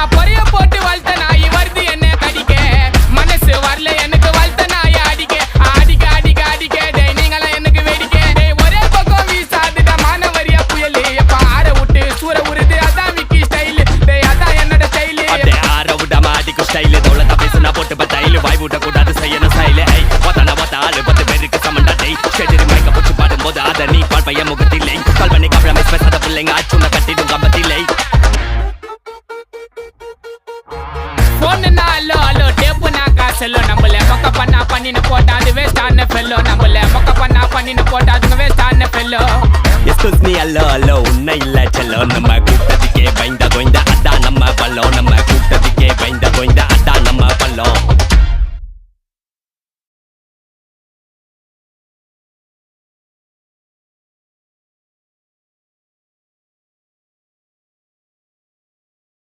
நான் பொரிய போட்டு வளர்த்த நாய் வருது என்ன கடிக்க மனசு வரல எனக்கு வளர்த்த நாய் அடிக்க அடிக்க அடிக்க அடிக்க டேய் நீங்களாம் எனக்கு வேடிக்க டேய் ஒரே பக்கம் வீசாதுடா மானவரியா புயலு எப்ப ஆற விட்டு சூற உருது அதான் விக்கி ஸ்டைல் டேய் அதான் என்னோட ஸ்டைல் அடே ஆற விடாம அடிக்கும் ஸ்டைல் தோளத்தை பேசுனா போட்டு பத்தாயில வாய் விட கூடாது செய்யணும் ஸ்டைல் ஐ ஒத்தன ஒத்த ஆளு 10 பேருக்கு சமண்டா டேய் ஷெடரி மைக்க போட்டு பாடும்போது அத நீ பால் பையன் முகத்தில்லை கால் பண்ணி காப்ளமே பேசாத பிள்ளைங்க ஆச்சுன கட்டிடும் கம்பத்தில்லை போன்னா அல்லோ அல்லோ டேப்பு நான் காசல்லோ நம்மள மொக்க பண்ணா பண்ணின்னு போட்டா அது வேஸ்ட் ஆன ஃபெல்லோ நம்மள மொக்க பண்ணா பண்ணின்னு போட்டா அதுங்க வேஸ்ட் ஆன ஃபெல்லோ எஸ்கூஸ் மீ அல்லோ அல்லோ உன்னை இல்ல செல்லோ நம்ம கூட்டத்துக்கே பயந்தா கோய்ந்தா